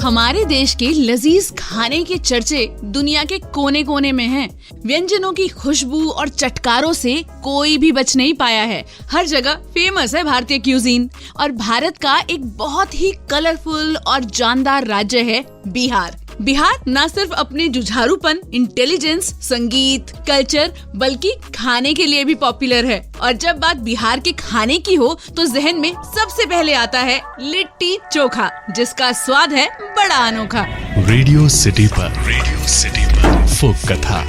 हमारे देश के लजीज खाने के चर्चे दुनिया के कोने कोने में हैं। व्यंजनों की खुशबू और चटकारों से कोई भी बच नहीं पाया है। हर जगह फेमस है भारतीय क्यूजीन। और भारत का एक बहुत ही कलरफुल और जानदार राज्य है बिहार। बिहार न सिर्फ अपने जुझारूपन, इंटेलिजेंस, संगीत, कल्चर बल्कि खाने के लिए भी पॉपुलर है। और जब बात बिहार के खाने की हो तो जहन में सबसे पहले आता है लिट्टी चोखा, जिसका स्वाद है बड़ा अनोखा। रेडियो सिटी पर फोक कथा।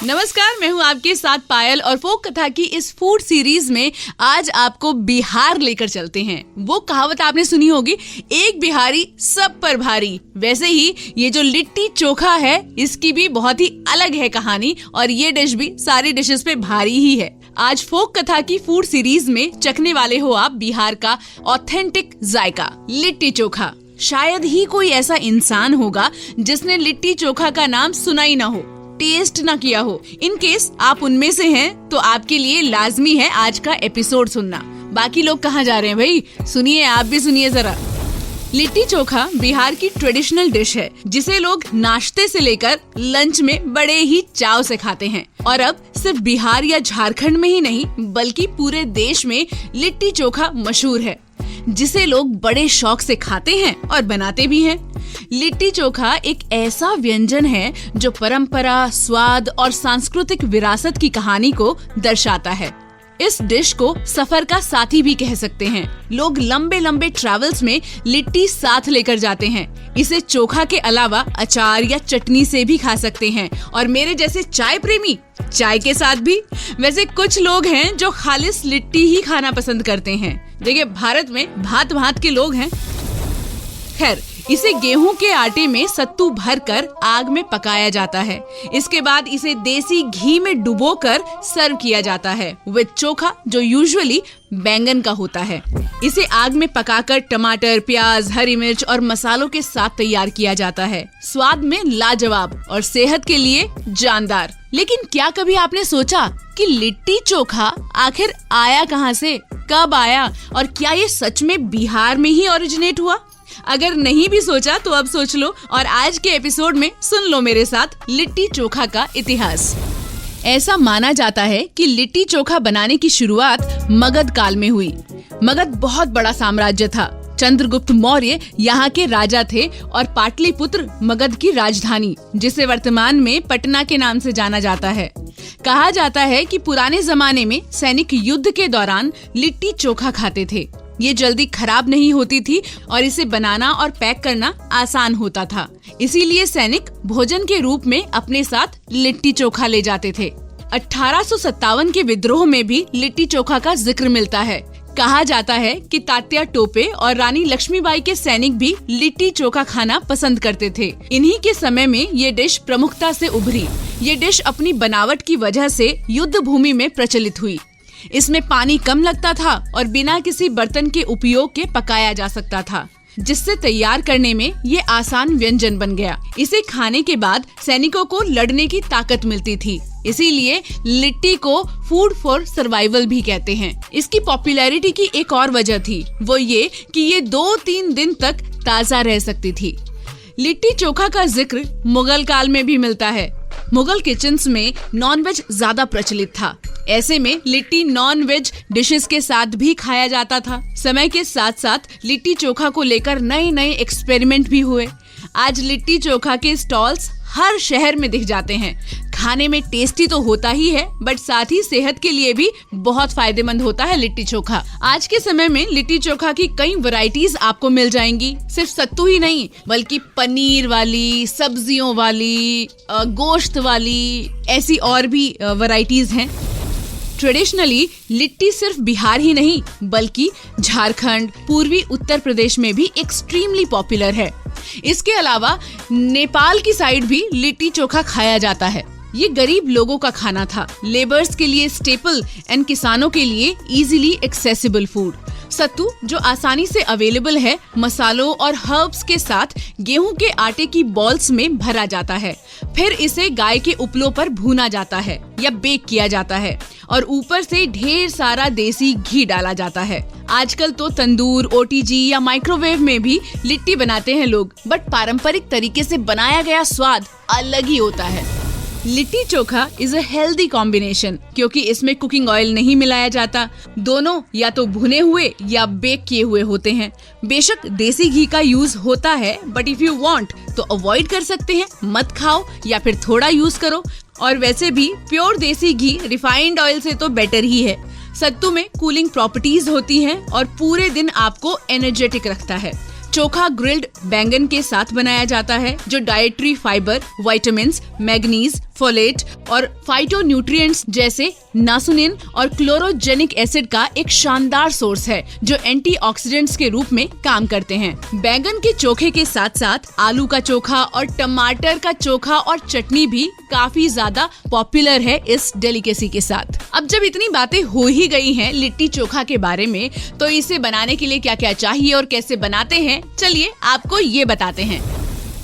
नमस्कार, मैं हूँ आपके साथ पायल और फोक कथा की इस फूड सीरीज में आज आपको बिहार लेकर चलते हैं। वो कहावत आपने सुनी होगी, एक बिहारी सब पर भारी। वैसे ही ये जो लिट्टी चोखा है, इसकी भी बहुत ही अलग है कहानी और ये डिश भी सारी डिशेस पे भारी ही है। आज फोक कथा की फूड सीरीज में चखने वाले हो आप बिहार का ऑथेंटिक जायका लिट्टी चोखा। शायद ही कोई ऐसा इंसान होगा जिसने लिट्टी चोखा का नाम सुना ही ना हो, टेस्ट ना किया हो। इन केस आप उनमें से हैं तो आपके लिए लाजमी है आज का एपिसोड सुनना। बाकी लोग कहाँ जा रहे हैं भाई, सुनिए, आप भी सुनिए जरा। लिट्टी चोखा बिहार की ट्रेडिशनल डिश है जिसे लोग नाश्ते से लेकर लंच में बड़े ही चाव से खाते हैं। और अब सिर्फ बिहार या झारखंड में ही नहीं बल्कि पूरे देश में लिट्टी चोखा मशहूर है, जिसे लोग बड़े शौक से खाते हैं और बनाते भी हैं। लिट्टी चोखा एक ऐसा व्यंजन है जो परंपरा, स्वाद और सांस्कृतिक विरासत की कहानी को दर्शाता है। इस डिश को सफर का साथी भी कह सकते हैं। लोग लंबे लंबे ट्रैवल्स में लिट्टी साथ लेकर जाते हैं। इसे चोखा के अलावा अचार या चटनी से भी खा सकते हैं और मेरे जैसे चाय प्रेमी चाय के साथ भी। वैसे कुछ लोग हैं जो खालिस लिट्टी ही खाना पसंद करते हैं। देखिए, भारत में भांत भांत के लोग हैं। खैर, इसे गेहूं के आटे में सत्तू भरकर आग में पकाया जाता है। इसके बाद इसे देसी घी में डुबोकर सर्व किया जाता है विद चोखा, जो यूजुअली बैंगन का होता है। इसे आग में पकाकर टमाटर, प्याज, हरी मिर्च और मसालों के साथ तैयार किया जाता है। स्वाद में लाजवाब और सेहत के लिए जानदार। लेकिन क्या कभी आपने सोचा कि लिट्टी चोखा आखिर आया कहां से, कब आया और क्या ये सच में बिहार में ही ओरिजिनेट हुआ? अगर नहीं भी सोचा तो अब सोच लो और आज के एपिसोड में सुन लो मेरे साथ लिट्टी चोखा का इतिहास। ऐसा माना जाता है कि लिट्टी चोखा बनाने की शुरुआत मगध काल में हुई। मगध बहुत बड़ा साम्राज्य था। चंद्रगुप्त मौर्य यहाँ के राजा थे और पाटलिपुत्र मगध की राजधानी, जिसे वर्तमान में पटना के नाम से जाना जाता है। कहा जाता है कि पुराने जमाने में सैनिक युद्ध के दौरान लिट्टी चोखा खाते थे। ये जल्दी खराब नहीं होती थी और इसे बनाना और पैक करना आसान होता था। इसीलिए सैनिक भोजन के रूप में अपने साथ लिट्टी चोखा ले जाते थे। 1857 के विद्रोह में भी लिट्टी चोखा का जिक्र मिलता है। कहा जाता है कि तात्या टोपे और रानी लक्ष्मीबाई के सैनिक भी लिट्टी चोखा खाना पसंद करते थे। इन्हीं के समय में ये डिश प्रमुखता से उभरी। ये डिश अपनी बनावट की वजह से युद्ध भूमि में प्रचलित हुई। इसमें पानी कम लगता था और बिना किसी बर्तन के उपयोग के पकाया जा सकता था, जिससे तैयार करने में ये आसान व्यंजन बन गया। इसे खाने के बाद सैनिकों को लड़ने की ताकत मिलती थी। इसीलिए लिट्टी को फूड फॉर सर्वाइवल भी कहते हैं। इसकी पॉपुलैरिटी की एक और वजह थी, वो ये कि ये 2-3 दिन तक ताज़ा रह सकती थी। लिट्टी चोखा का जिक्र मुगल काल में भी मिलता है। मुगल किचन्स में नॉनवेज ज्यादा प्रचलित था। ऐसे में लिट्टी नॉन-वेज डिशेस के साथ भी खाया जाता था। समय के साथ साथ लिट्टी चोखा को लेकर नए नए एक्सपेरिमेंट भी हुए। आज लिट्टी चोखा के स्टॉल्स हर शहर में दिख जाते हैं। खाने में टेस्टी तो होता ही है, बट साथ ही सेहत के लिए भी बहुत फायदेमंद होता है लिट्टी चोखा। आज के समय में लिट्टी चोखा की कई वैरायटीज आपको मिल जाएंगी। सिर्फ सत्तू ही नहीं बल्कि पनीर वाली, सब्जियों वाली, गोश्त वाली, ऐसी और भी वैरायटीज हैं। ट्रेडिशनली लिट्टी सिर्फ बिहार ही नहीं बल्कि झारखंड, पूर्वी उत्तर प्रदेश में भी एक्सट्रीमली पॉपुलर है। इसके अलावा नेपाल की साइड भी लिट्टी चोखा खाया जाता है। ये गरीब लोगों का खाना था, लेबर्स के लिए स्टेपल एंड किसानों के लिए इजीली एक्सेसिबल फूड। सत्तू जो आसानी से अवेलेबल है, मसालों और हर्ब्स के साथ गेहूं के आटे की बॉल्स में भरा जाता है। फिर इसे गाय के उपलों पर भूना जाता है या बेक किया जाता है और ऊपर से ढेर सारा देसी घी डाला जाता है। आजकल तो तंदूर, ओटीजी या माइक्रोवेव में भी लिट्टी बनाते हैं लोग, बट पारंपरिक तरीके से बनाया गया स्वाद अलग ही होता है। Litti chokha is a healthy combination क्योंकि इसमें कुकिंग ऑयल नहीं मिलाया जाता। दोनों या तो भुने हुए या बेक किए हुए होते हैं। बेशक देसी घी का यूज होता है, बट इफ यू वांट तो अवॉइड कर सकते हैं, मत खाओ या फिर थोड़ा यूज करो। और वैसे भी प्योर देसी घी रिफाइंड ऑयल से तो बेटर ही है। सत्तू में कूलिंग प्रॉपर्टीज होती हैं और पूरे दिन आपको एनर्जेटिक रखता है। चोखा ग्रिल्ड बैंगन के साथ बनाया जाता है जो dietary fibre, vitamins, manganese, folate और फाइटोन्यूट्रिएंट्स जैसे नासुनिन और क्लोरोजेनिक एसिड का एक शानदार सोर्स है जो एंटीऑक्सीडेंट्स के रूप में काम करते हैं। बैंगन के चोखे के साथ साथ आलू का चोखा और टमाटर का चोखा और चटनी भी काफी ज्यादा पॉपुलर है इस डेलिकेसी के साथ। अब जब इतनी बातें हो ही गई हैं लिट्टी चोखा के बारे में, तो इसे बनाने के लिए क्या क्या चाहिए और कैसे बनाते हैं, चलिए आपको ये बताते हैं।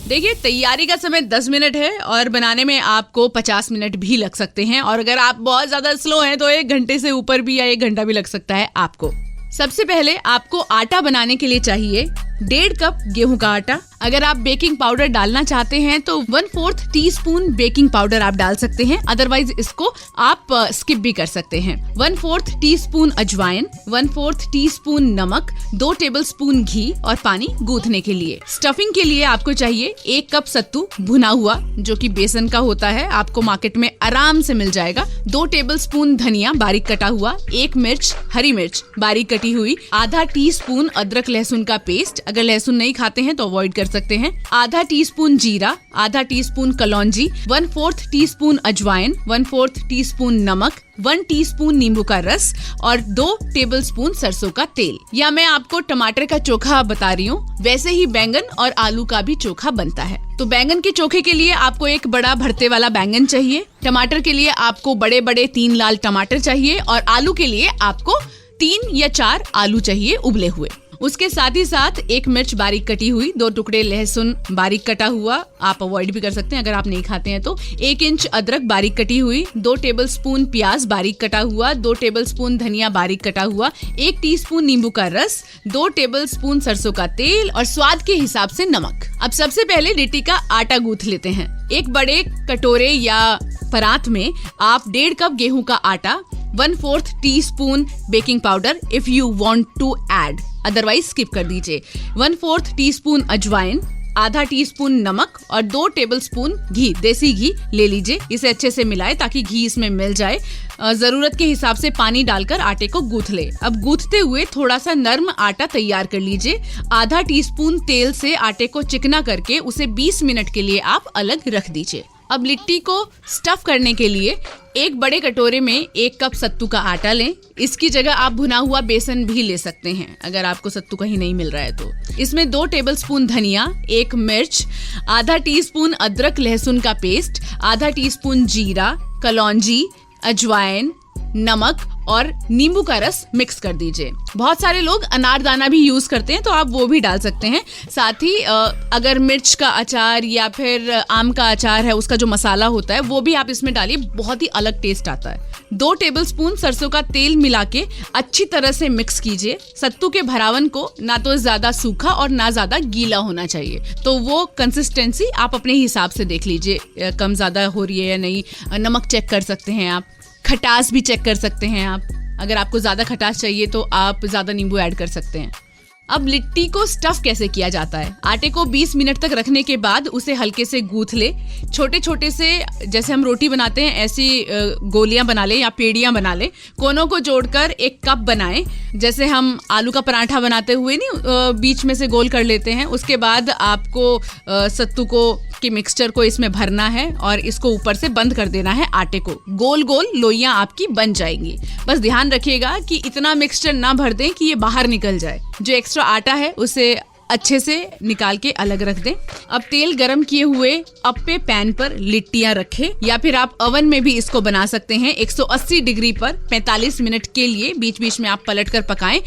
देखिए, तैयारी का समय 10 मिनट है और बनाने में आपको 50 मिनट भी लग सकते हैं, और अगर आप बहुत ज्यादा स्लो हैं तो 1 घंटे से ऊपर भी या 1 घंटा भी लग सकता है आपको। सबसे पहले आपको आटा बनाने के लिए चाहिए 1.5 कप गेहूं का आटा। अगर आप बेकिंग पाउडर डालना चाहते हैं तो 1/4 टीस्पून बेकिंग पाउडर आप डाल सकते हैं, अदरवाइज इसको आप स्किप भी कर सकते हैं। 1/4 टीस्पून अजवाइन, 1/4 टीस्पून नमक, 2 टेबलस्पून घी और पानी गूंथने के लिए। स्टफिंग के लिए आपको चाहिए 1 कप सत्तू भुना हुआ जो कि बेसन का होता है, आपको मार्केट में आराम से मिल जाएगा। 2 टेबलस्पून धनिया बारीक कटा हुआ, 1 मिर्च, हरी मिर्च बारीक कटी हुई, आधा टीस्पून अदरक लहसुन का पेस्ट, अगर लहसुन नहीं खाते हैं तो अवॉइड कर सकते हैं, आधा टीस्पून जीरा, आधा टीस्पून कलौंजी, 1/4 टीस्पून अजवाइन, 1/4 टीस्पून नमक, 1 टीस्पून नींबू का रस और 2 टेबलस्पून सरसों का तेल। या मैं आपको टमाटर का चोखा बता रही हूँ, वैसे ही बैंगन और आलू का भी चोखा बनता है। तो बैंगन के चोखे के लिए आपको एक बड़ा भरते वाला बैंगन चाहिए, टमाटर के लिए आपको बड़े बड़े 3 लाल टमाटर चाहिए और आलू के लिए आपको 3 या 4 आलू चाहिए उबले हुए। उसके साथ ही साथ 1 मिर्च बारीक कटी हुई, 2 टुकड़े लहसुन बारीक कटा हुआ, आप अवॉइड भी कर सकते हैं अगर आप नहीं खाते हैं तो, 1 इंच अदरक बारीक कटी हुई, 2 टेबलस्पून प्याज बारीक कटा हुआ, 2 टेबलस्पून धनिया बारीक कटा हुआ, 1 टीस्पून नींबू का रस, 2 टेबलस्पून सरसों का तेल और स्वाद के हिसाब से नमक। अब सबसे पहले लिट्टी का आटा गूंथ लेते हैं। एक बड़े कटोरे या परात में आप 1.5 कप गेहूं का आटा, 1/4 teaspoon baking powder if you want to add, otherwise skip कर दीजिए, 1/4 टीस्पून अजवाइन, आधा टीस्पून नमक और 2 टेबलस्पून घी, देसी घी ले लीजिए। इसे अच्छे से मिलाएं ताकि घी इसमें मिल जाए। जरूरत के हिसाब से पानी डालकर आटे को गूंथ ले। अब गूंथते हुए थोड़ा सा नर्म आटा तैयार कर लीजिए। आधा टीस्पून तेल से आटे को चिकना करके उसे 20 मिनट के लिए आप अलग रख दीजिए। अब लिट्टी को स्टफ करने के लिए एक बड़े कटोरे में 1 कप सत्तू का आटा लें। इसकी जगह आप भुना हुआ बेसन भी ले सकते हैं अगर आपको सत्तू कहीं नहीं मिल रहा है तो। इसमें 2 टेबलस्पून धनिया, 1 मिर्च, आधा टीस्पून अदरक लहसुन का पेस्ट, आधा टीस्पून जीरा, कलौंजी, अजवाइन, नमक और नींबू का रस मिक्स कर दीजिए। बहुत सारे लोग अनारदाना भी यूज करते हैं तो आप वो भी डाल सकते हैं। साथ ही अगर मिर्च का अचार या फिर आम का अचार है, उसका जो मसाला होता है वो भी आप इसमें डालिए, बहुत ही अलग टेस्ट आता है। 2 टेबलस्पून सरसों का तेल मिला के अच्छी तरह से मिक्स कीजिए। सत्तू के भरावन को ना तो ज्यादा सूखा और ना ज्यादा गीला होना चाहिए, तो वो कंसिस्टेंसी आप अपने हिसाब से देख लीजिए कम ज्यादा हो रही है या नहीं। नमक चेक कर सकते हैं आप, खटास भी चेक कर सकते हैं आप। अगर आपको ज्यादा खटास चाहिए तो आप ज्यादा नींबू ऐड कर सकते हैं। अब लिट्टी को स्टफ कैसे किया जाता है? आटे को 20 मिनट तक रखने के बाद उसे हल्के से गूंथ ले। छोटे छोटे से जैसे हम रोटी बनाते हैं ऐसी गोलियां बना ले या पेड़ियां बना ले। कोनों को जोड़कर एक कप बनाएं, जैसे हम आलू का पराठा बनाते हुए नहीं बीच में से गोल कर लेते हैं। उसके बाद आपको सत्तू को की मिक्सचर को इसमें भरना है और इसको ऊपर से बंद कर देना है आटे को। गोल गोल लोइयां आपकी बन जाएंगी। बस ध्यान रखिएगा कि इतना मिक्सचर ना भर दें कि ये बाहर निकल जाए। जो एक्स्ट्रा आटा है उसे अच्छे से निकाल के अलग रख दें। अब तेल गरम किए हुए अप्पे पैन पर लिट्टियां रखें, या फिर आप ओवन में भी इसको बना सकते हैं 180 डिग्री पर 45 मिनट के लिए। बीच बीच में आप पलट कर पकाएं।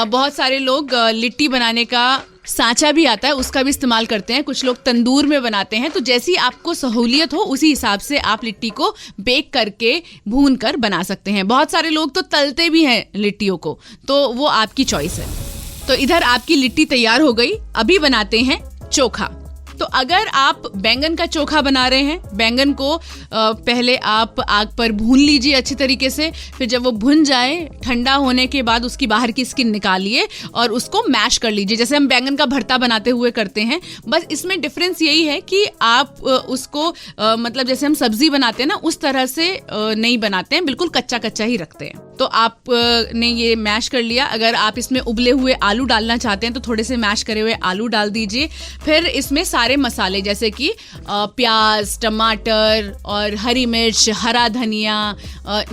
बहुत सारे लोग लिट्टी बनाने का सांचा भी आता है, उसका भी इस्तेमाल करते हैं। कुछ लोग तंदूर में बनाते हैं। तो जैसी आपको सहूलियत हो उसी हिसाब से आप लिट्टी को बेक करके भून कर बना सकते हैं। बहुत सारे लोग तो तलते भी हैं लिट्टियों को, तो वो आपकी चॉइस है। तो इधर आपकी लिट्टी तैयार हो गई। अभी बनाते हैं चोखा। तो अगर आप बैंगन का चोखा बना रहे हैं, बैंगन को पहले आप आग पर भून लीजिए अच्छी तरीके से। फिर जब वो भुन जाए, ठंडा होने के बाद उसकी बाहर की स्किन निकालिए और उसको मैश कर लीजिए, जैसे हम बैंगन का भरता बनाते हुए करते हैं। बस इसमें डिफरेंस यही है कि आप उसको मतलब जैसे हम सब्जी बनाते हैं ना, उस तरह से नहीं बनाते हैं, बिल्कुल कच्चा कच्चा ही रखते हैं। तो आपने ये मैश कर लिया। अगर आप इसमें उबले हुए आलू डालना चाहते हैं तो थोड़े से मैश करे हुए आलू डाल दीजिए। फिर इसमें सारे मसाले जैसे कि प्याज, टमाटर और हरी मिर्च, हरा धनिया,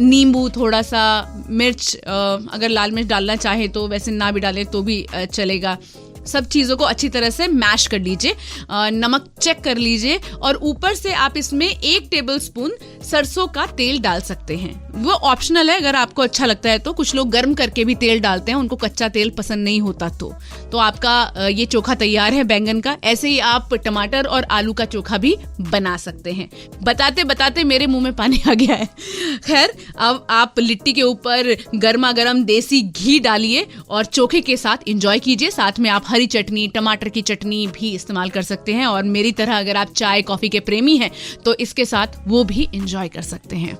नींबू, थोड़ा सा मिर्च, अगर लाल मिर्च डालना चाहे तो, वैसे ना भी डालें तो भी चलेगा। सब चीज़ों को अच्छी तरह से मैश कर लीजिए। नमक चेक कर लीजिए और ऊपर से आप इसमें 1 टेबलस्पून सरसों का तेल डाल सकते हैं। वो ऑप्शनल है, अगर आपको अच्छा लगता है तो। कुछ लोग गर्म करके भी तेल डालते हैं, उनको कच्चा तेल पसंद नहीं होता तो आपका ये चोखा तैयार है बैंगन का। ऐसे ही आप टमाटर और आलू का चोखा भी बना सकते हैं। बताते बताते मेरे मुंह में पानी आ गया है। खैर, अब आप लिट्टी के ऊपर गर्मा गर्म देसी घी डालिए और चोखे के साथ एंजॉय कीजिए। साथ में आप हरी चटनी, टमाटर की चटनी भी इस्तेमाल कर सकते हैं। और मेरी तरह अगर आप चाय कॉफी के प्रेमी हैं तो इसके साथ वो भी एंजॉय कर सकते हैं।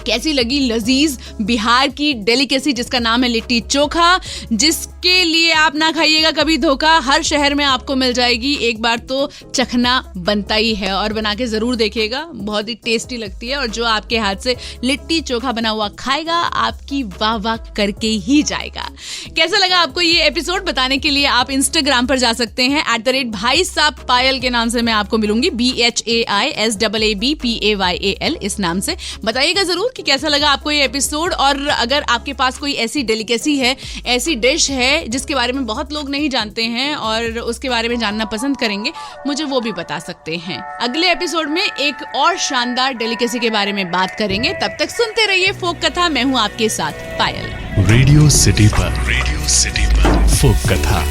कैसी लगी लजीज बिहार की डेलिकेसी जिसका नाम है लिट्टी चोखा, जिसके लिए आप ना खाइएगा कभी धोखा। हर शहर में आपको मिल जाएगी, एक बार तो चखना बनता ही है और बना के जरूर देखिएगा, बहुत ही टेस्टी लगती है। और जो आपके हाथ से लिट्टी चोखा बना हुआ खाएगा, आपकी वाह वाह करके ही जाएगा। कैसा लगा आपको ये एपिसोड? बताने के लिए आप इंस्टाग्राम पर जा सकते हैं, @भाई साहब पायल के नाम से मैं आपको मिलूंगी, BHAISAABPAYAL इस नाम से। बताइएगा जरूर कि कैसा लगा आपको ये एपिसोड। और अगर आपके पास कोई ऐसी डेलिकेसी है, ऐसी डिश है जिसके बारे में बहुत लोग नहीं जानते हैं और उसके बारे में जानना पसंद करेंगे, मुझे वो भी बता सकते हैं। अगले एपिसोड में एक और शानदार डेलिकेसी के बारे में बात करेंगे। तब तक सुनते रहिए फोक कथा। मैं हूँ आपके साथ पायल। रेडियो सिटी पर फोक कथा।